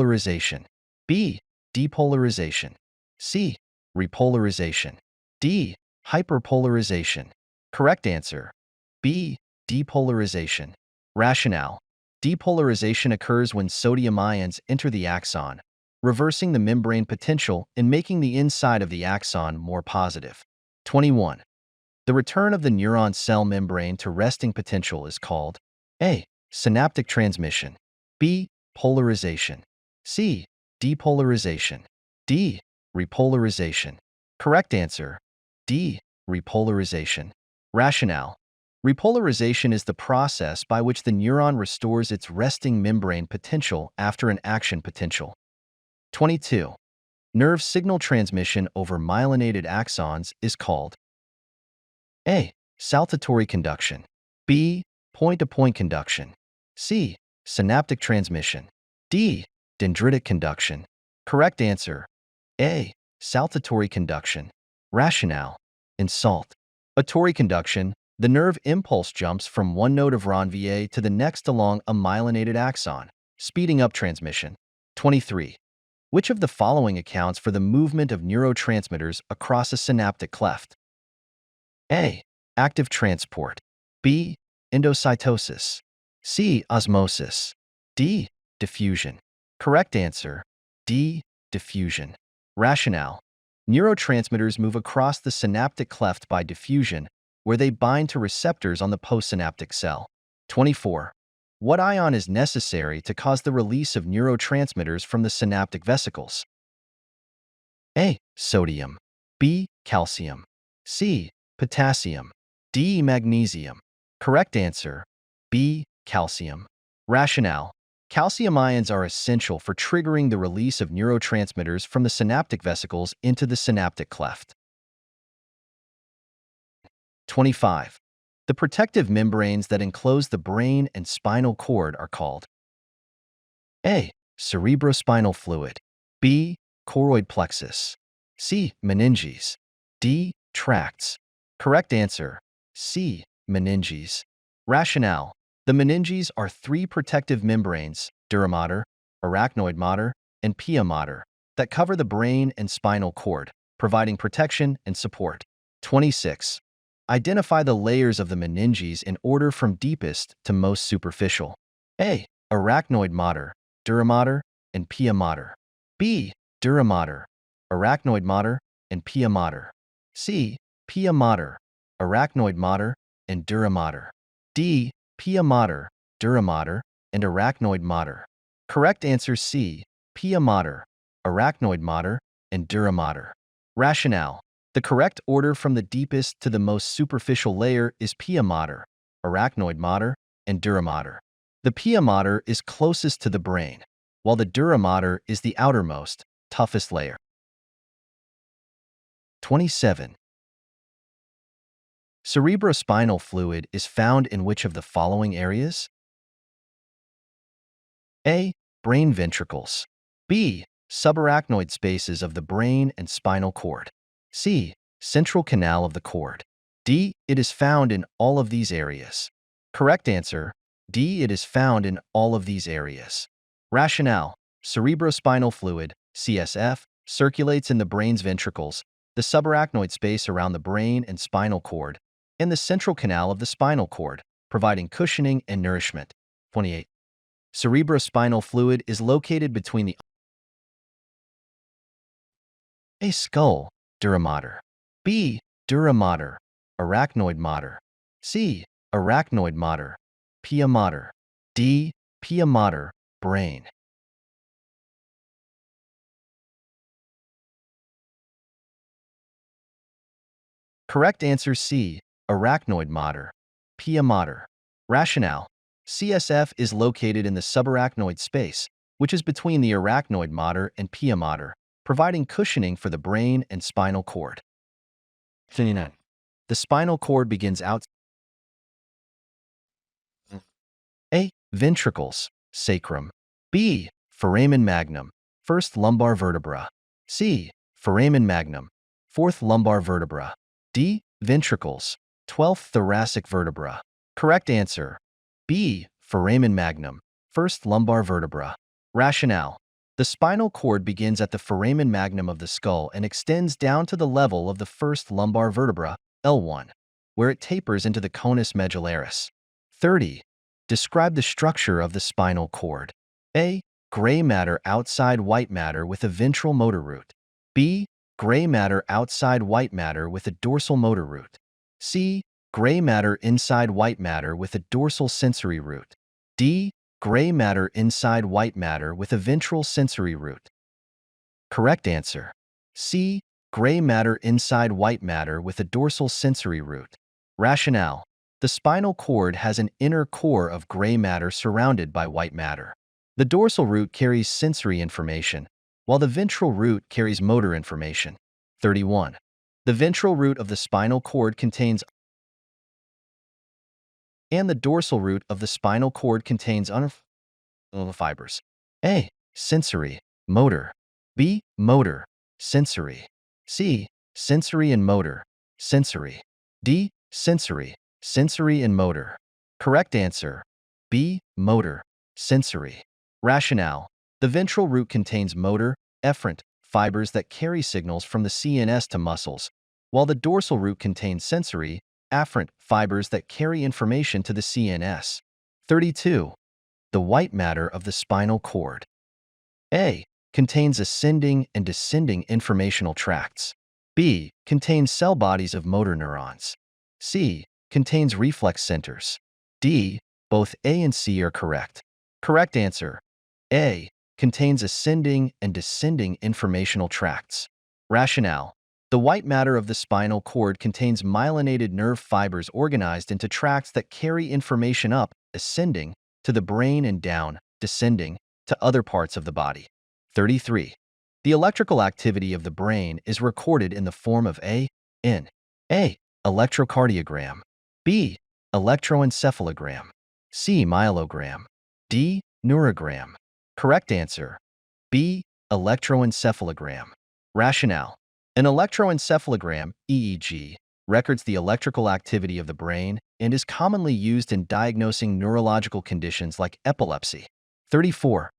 Polarization. B. Depolarization. C. Repolarization. D. Hyperpolarization. Correct answer. B. Depolarization. Rationale. Depolarization occurs when sodium ions enter the axon, reversing the membrane potential and making the inside of the axon more positive. 21. The return of the neuron cell membrane to resting potential is called A. Synaptic transmission. B. Polarization. C. Depolarization. D. Repolarization. Correct answer. D. Repolarization. Rationale. Repolarization is the process by which the neuron restores its resting membrane potential after an action potential. 22. Nerve signal transmission over myelinated axons is called A. Saltatory conduction. B. Point-to-point conduction. C. Synaptic transmission. D. Dendritic conduction. Correct answer. A. Saltatory conduction. Rationale. In saltatory conduction, the nerve impulse jumps from one node of RNVA to the next along a myelinated axon, speeding up transmission. 23. Which of the following accounts for the movement of neurotransmitters across a synaptic cleft? A. Active transport. B. Endocytosis. C. Osmosis. D. Diffusion. Correct answer. D. Diffusion. Rationale. Neurotransmitters move across the synaptic cleft by diffusion, where they bind to receptors on the postsynaptic cell. 24. What ion is necessary to cause the release of neurotransmitters from the synaptic vesicles? A. Sodium. B. Calcium. C. Potassium. D. Magnesium. Correct answer. B. Calcium. Rationale. Calcium ions are essential for triggering the release of neurotransmitters from the synaptic vesicles into the synaptic cleft. 25. The protective membranes that enclose the brain and spinal cord are called A. Cerebrospinal fluid. B. Choroid plexus. C. Meninges. D. Tracts. Correct answer. C. Meninges. Rationale. The meninges are three protective membranes, dura mater, arachnoid mater, and pia mater, that cover the brain and spinal cord, providing protection and support. 26. Identify the layers of the meninges in order from deepest to most superficial. A. Arachnoid mater, dura mater, and pia mater. B. Dura mater, arachnoid mater, and pia mater. C. Pia mater, arachnoid mater, and dura mater. D. Pia mater, dura mater, and arachnoid mater. Correct answer C. Pia mater, arachnoid mater, and dura mater. Rationale. The correct order from the deepest to the most superficial layer is pia mater, arachnoid mater, and dura mater. The pia mater is closest to the brain, while the dura mater is the outermost, toughest layer. 27. Cerebrospinal fluid is found in which of the following areas? A. Brain ventricles. B. Subarachnoid spaces of the brain and spinal cord. C. Central canal of the cord. D. It is found in all of these areas. Correct answer. D. It is found in all of these areas. Rationale. Cerebrospinal fluid, CSF, circulates in the brain's ventricles, the subarachnoid space around the brain and spinal cord, and the central canal of the spinal cord, providing cushioning and nourishment. 28. Cerebrospinal fluid is located between the A. Skull, dura mater. B. Dura mater, arachnoid mater. C. Arachnoid mater, pia mater. D. Pia mater, brain. Correct answer C. Arachnoid mater, pia mater. Rationale. CSF is located in the subarachnoid space, which is between the arachnoid mater and pia mater, providing cushioning for the brain and spinal cord. 29. The spinal cord begins out. A. Ventricles, sacrum. B. Foramen magnum, first lumbar vertebra. C. Foramen magnum, fourth lumbar vertebra. D. Ventricles, 12th thoracic vertebra. Correct answer. B. Foramen magnum, first lumbar vertebra. Rationale. The spinal cord begins at the foramen magnum of the skull and extends down to the level of the first lumbar vertebra, L1, where it tapers into the conus medullaris. 30. Describe the structure of the spinal cord. A. Gray matter outside white matter with a ventral motor root. B. Gray matter outside white matter with a dorsal motor root. C. Gray matter inside white matter with a dorsal sensory root. D. Gray matter inside white matter with a ventral sensory root. Correct answer. C. Gray matter inside white matter with a dorsal sensory root. Rationale. The spinal cord has an inner core of gray matter surrounded by white matter. The dorsal root carries sensory information, while the ventral root carries motor information. 31. The ventral root of the spinal cord contains and the dorsal root of the spinal cord contains fibers. A. Sensory, motor. B. Motor, sensory. C. Sensory and motor, sensory. D. Sensory, sensory and motor. Correct answer. B. Motor, sensory. Rationale. The ventral root contains motor, efferent, fibers that carry signals from the CNS to muscles, while the dorsal root contains sensory, afferent fibers that carry information to the CNS. 32. The white matter of the spinal cord. A. Contains ascending and descending informational tracts. B. Contains cell bodies of motor neurons. C. Contains reflex centers. D. Both A and C are correct. Correct answer. A. Contains ascending and descending informational tracts. Rationale. The white matter of the spinal cord contains myelinated nerve fibers organized into tracts that carry information up, ascending, to the brain and down, descending, to other parts of the body. 33. The electrical activity of the brain is recorded in the form of A. Electrocardiogram. B. Electroencephalogram. C. Myelogram. D. Neurogram. Correct answer. B. Electroencephalogram. Rationale. An electroencephalogram, EEG, records the electrical activity of the brain and is commonly used in diagnosing neurological conditions like epilepsy. 34.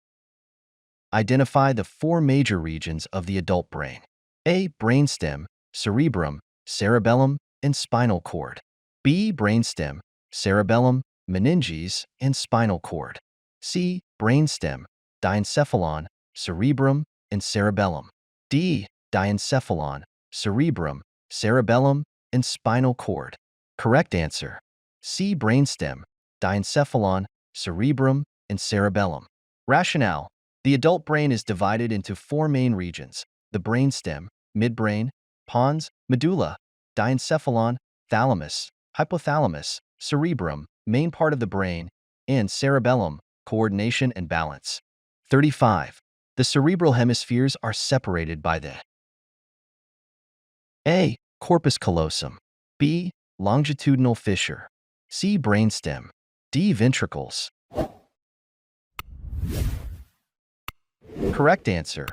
Identify the four major regions of the adult brain. A. Brainstem, cerebrum, cerebellum, and spinal cord. B. Brainstem, cerebellum, meninges, and spinal cord. C. Brainstem, diencephalon, cerebrum, and cerebellum. D. Diencephalon, cerebrum, cerebellum, and spinal cord. Correct answer. C. Brainstem, diencephalon, cerebrum, and cerebellum. Rationale. The adult brain is divided into four main regions: the brainstem, midbrain, pons, medulla, diencephalon, thalamus, hypothalamus, cerebrum, main part of the brain, and cerebellum, coordination and balance. 35. The cerebral hemispheres are separated by the A. Corpus callosum. B. Longitudinal fissure. C. Brainstem. D. Ventricles. Correct answer.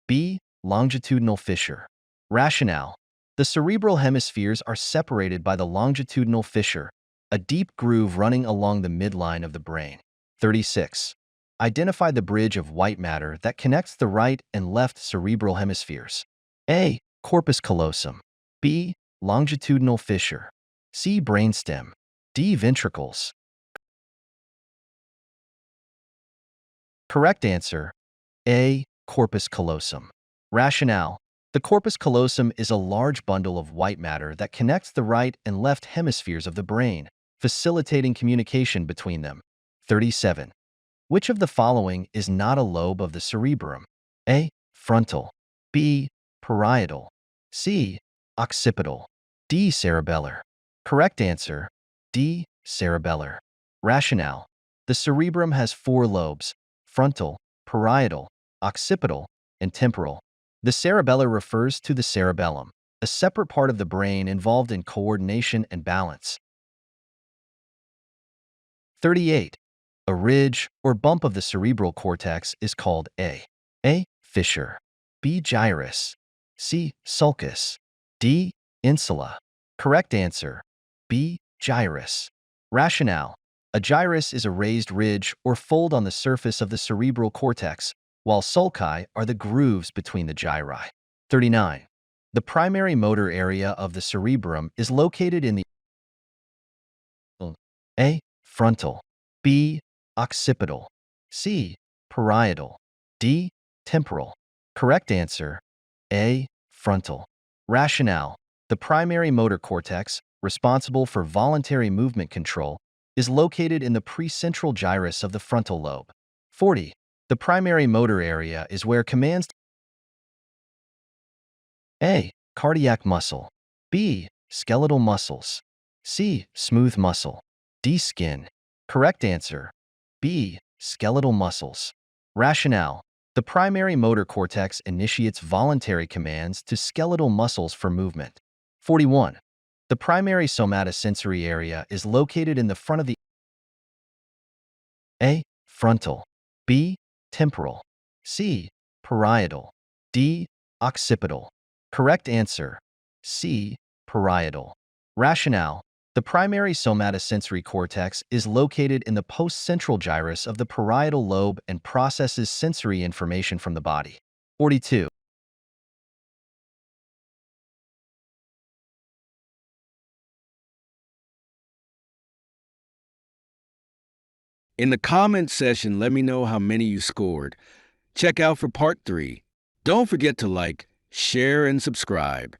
B. Longitudinal fissure. Rationale. The cerebral hemispheres are separated by the longitudinal fissure, a deep groove running along the midline of the brain. 36. Identify the bridge of white matter that connects the right and left cerebral hemispheres. A. Corpus callosum. B. Longitudinal fissure. C. Brainstem. D. Ventricles. Correct answer. A. Corpus callosum. Rationale. The corpus callosum is a large bundle of white matter that connects the right and left hemispheres of the brain, facilitating communication between them. 37. Which of the following is not a lobe of the cerebrum? A. Frontal. B. Parietal. C. Occipital. D. Cerebellar. Correct answer. D. Cerebellar. Rationale. The cerebrum has four lobes: frontal, parietal, occipital, and temporal. The cerebellar refers to the cerebellum, a separate part of the brain involved in coordination and balance. 38. A ridge or bump of the cerebral cortex is called A. Fissure. B. Gyrus. C. Sulcus. D. Insula. Correct answer. B. Gyrus. Rationale. A gyrus is a raised ridge or fold on the surface of the cerebral cortex, while sulci are the grooves between the gyri. 39. The primary motor area of the cerebrum is located in the A. Frontal, B. Occipital, C. Parietal, D. Temporal. Correct answer, A. Frontal. Rationale: the primary motor cortex, responsible for voluntary movement control, is located in the precentral gyrus of the frontal lobe. 40. The primary motor area is where commands A. Cardiac muscle, B. Skeletal muscles, C. Smooth muscle, D. Skin. Correct answer, B. Skeletal muscles. Rationale: the primary motor cortex initiates voluntary commands to skeletal muscles for movement. 41. The primary somatosensory area is located in the front of the A. Frontal, B. Temporal, C. Parietal, D. Occipital. Correct answer, C. Parietal. Rationale: the primary somatosensory cortex is located in the postcentral gyrus of the parietal lobe and processes sensory information from the body. 42. In the comment section, let me know how many you scored. Check out for part 3. Don't forget to like, share, and subscribe.